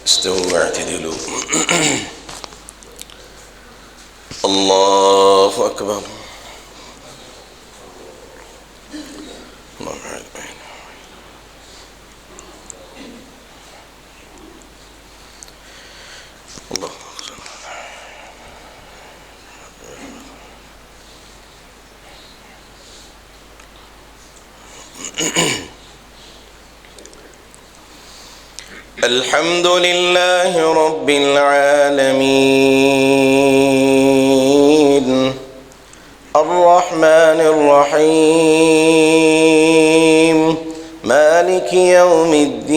استووا واعتدلوا. الله أكبر. الحمد لله رب العالمين الرحمن الرحيم مالك يوم الدين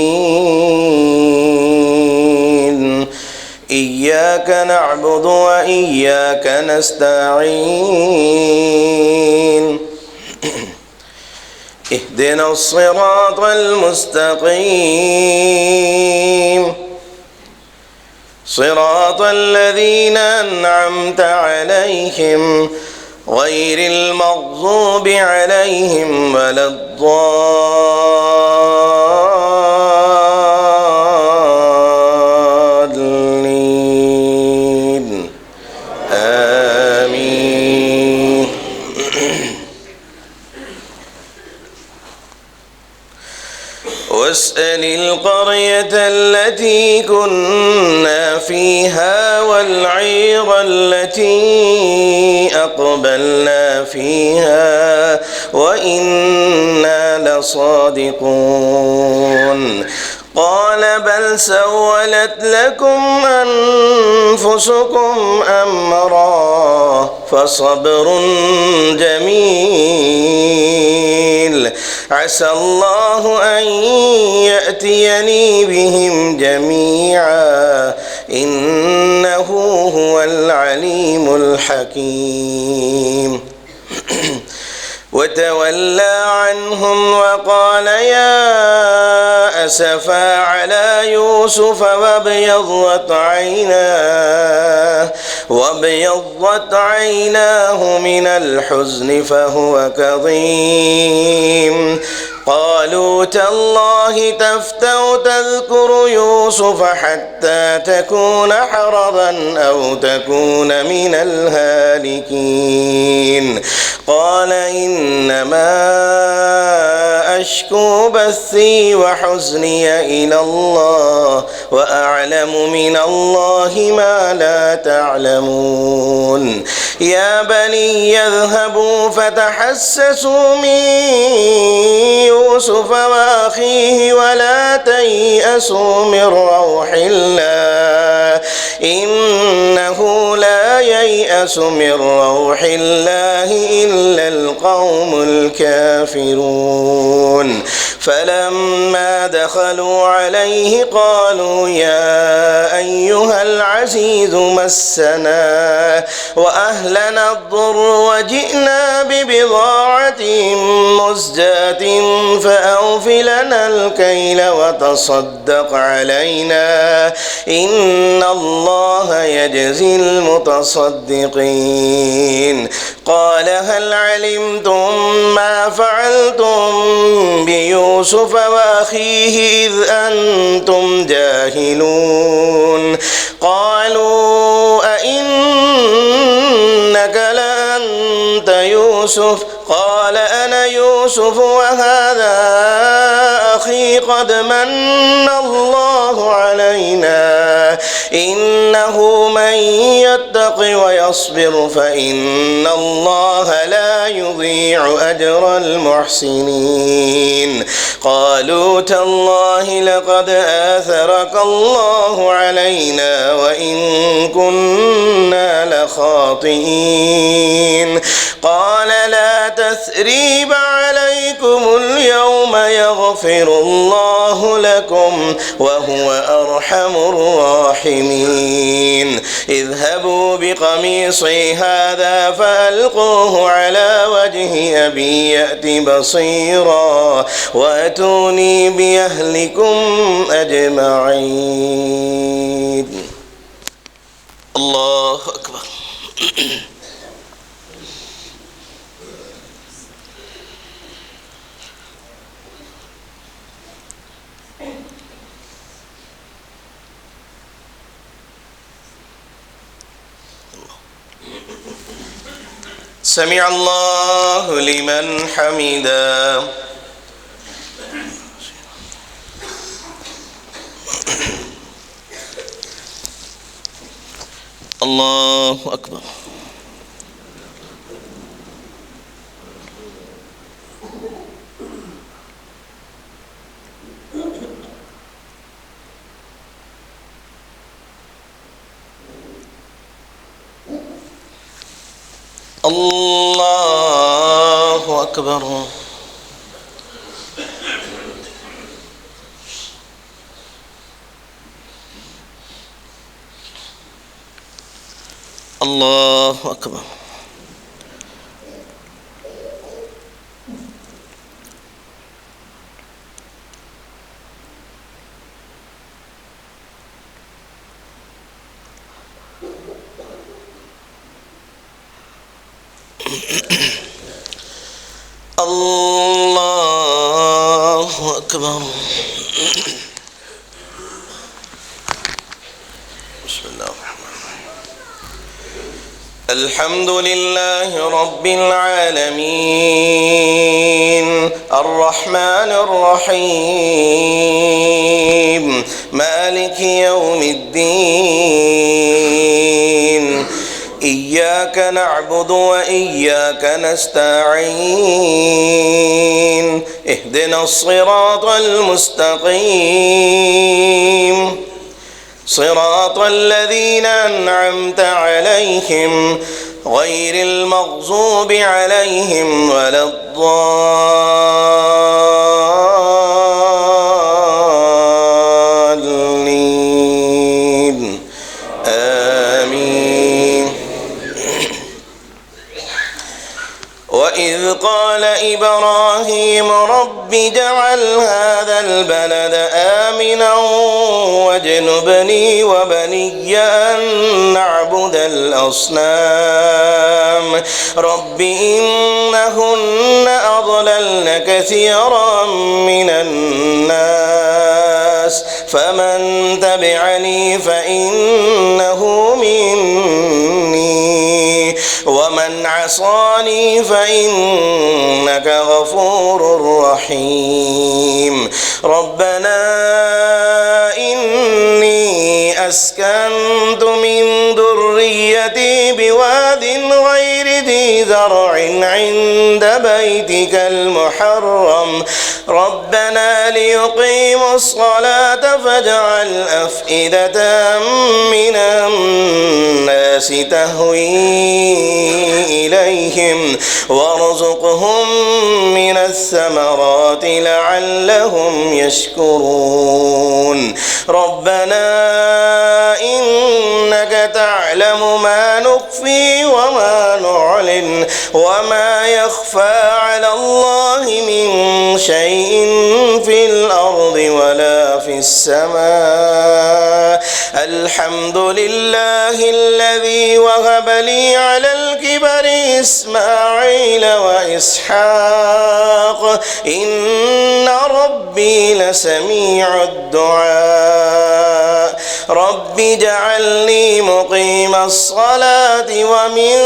إياك نعبد وإياك نستعين اهدنا الصراط المستقيم صراط الذين أنعمت عليهم غير المغضوب عليهم ولا الضالين آمين. واسأل القرية التي كنا فيها والعير التي أقبلنا فيها وإنا لصادقون. قال بل سولت لكم أنفسكم أمرا فصبر جميل عسى الله أن يأتيني بهم جميعا إنه هو العليم الحكيم. وتولى عنهم وقال يا أسفا على يوسف وابيضت عيناه من الحزن فهو كظيم. قالوا تالله تفتأ تذكر يوسف حتى تكون حرضا أو تكون من الهالكين. قال إنما أشكو بثي وحزني إلى الله وأعلم من الله ما لا تعلمون. يا بني يذهبوا فتحسسوا من يوسف وأخيه ولا تيأسوا من روح الله إنه لا ييأس من روح الله إلا القوم الكافرون. فلما دخلوا عليه قالوا يا أيها العزيز مسنا وأهلنا الضر وجئنا ببضاعة مزجاة فأوف لنا الكيل وتصدق علينا إن الله يجزي المتصدقين. قال هل علمتم ما فعلتم بيوسف وأخيه إذ أنتم جاهلون. قالوا أئنك لأنت يوسف قال أنا يوسف وهذا أخي قد من الله علينا إنه من يتق ويصبر فإن الله لا يضيع أجر المحسنين قالوا تالله لقد آثرك الله علينا وإن كنا لخاطئين قال لا تثريب عليكم اليوم يغفر الله لكم وهو أرحم الراحمين اذهبوا بقميصي هذا فألقوه على وجه أبي يأت بصيرا وأتوني بأهلكم أجمعين. الله أكبر. سمع الله لمن حمده. الله أكبر. الله أكبر. الله أكبر. الله أكبر. بسم الله الرحمن الرحيم. الحمد لله رب العالمين الرحمن الرحيم مالك يوم الدين إياك نعبد وإياك نستعين اهدنا الصراط المستقيم صراط الذين أنعمت عليهم غير المغضوب عليهم ولا الضالين آمين. وإذ قال إبراهيم رب اجعل هذا البلد آمنا واجنبني وبني أن نعبد الأصنام رب إنهن أضللن كثيرا من الناس فمن تبعني فإنه مني ومن عصاني فإنك غفور رحيم. ربنا إني أسكنت من ذريتي بواد غير ذي زرع عند بيتك المحرم ربنا ليقيموا الصلاة فاجعل أفئدة من الناس تهوي إليهم وارزقهم من الثمرات لعلهم يشكرون. ربنا إنك تعلم ما نخفي وما نعلن وما يخفى على الله من شيء في الأرض ولا في السماء. الحمد لله الذي وهب لي على الكبر إسماعيل وإسحاق إن ربي لسميع الدعاء. رب اجعلني مقيم الصلاة ومن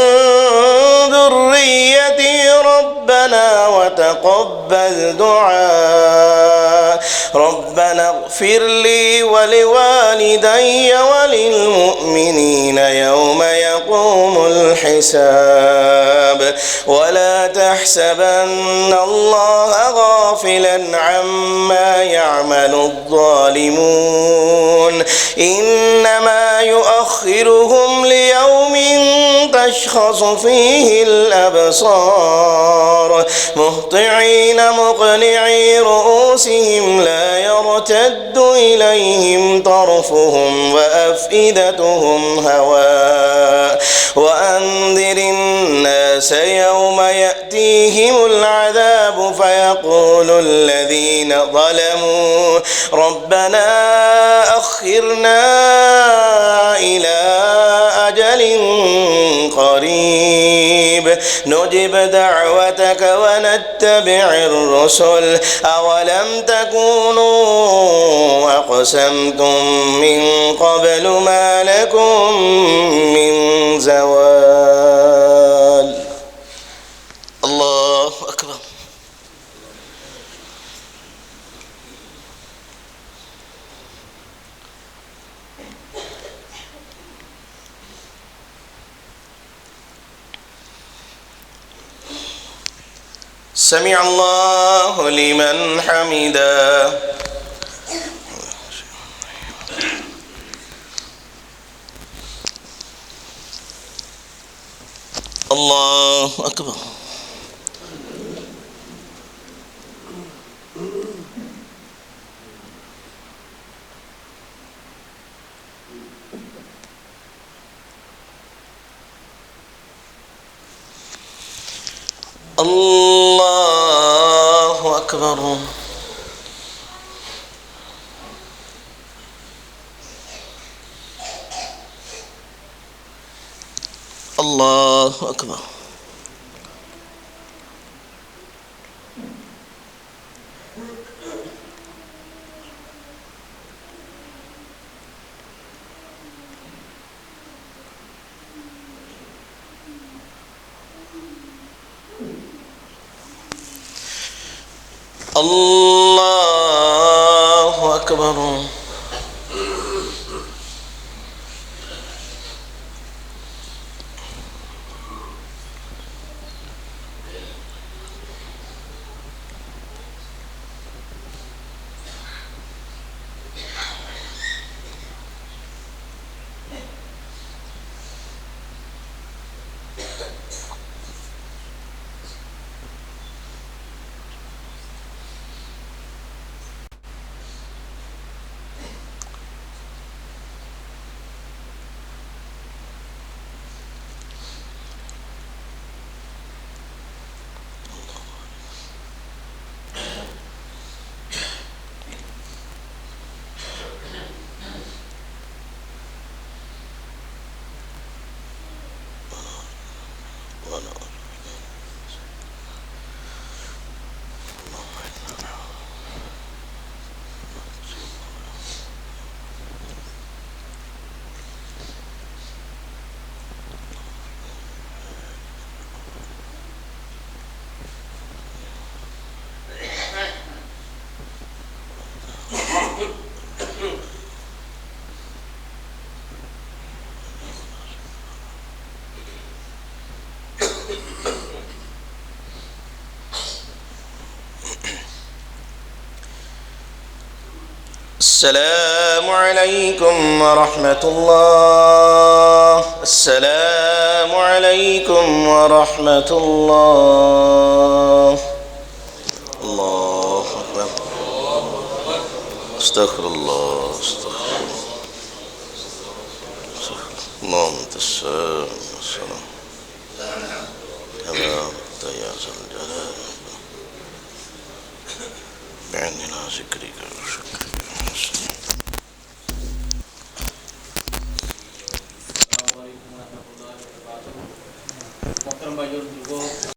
ذريتي ربنا وتقبل دعاء. ربنا اغفر لي ولوالدي وللمؤمنين يوم يقوم الحساب ولا تحسبن الله غافلا عما يعمل الظالمون إنما يؤخرهم ليوم تشخص فيه الأبصار مهطعين مقنعي رؤوسهم لا يرتد إليهم طرفهم وأفئدتهم هواء وأنذر الناس يوم يأتيهم العذاب فيقول الذين ظلموا ربنا أخرنا إلى أجل قريب نجب دعوتك ونتبع الرسل أولم تكونوا أقسمتم من قبل ما لكم من زوال الله أكبر. سمع الله لمن حمده. الله أكبر. الله أكبر. الله أكبر. الله أكبر. السلام عليكم ورحمة الله. السلام عليكم ورحمة الله. الله أكبر. استغفر الله. استغفر اللهم أنت السلام والسلام كما أنت يا ذا الجلال بعيننا ذكرك وشكرك.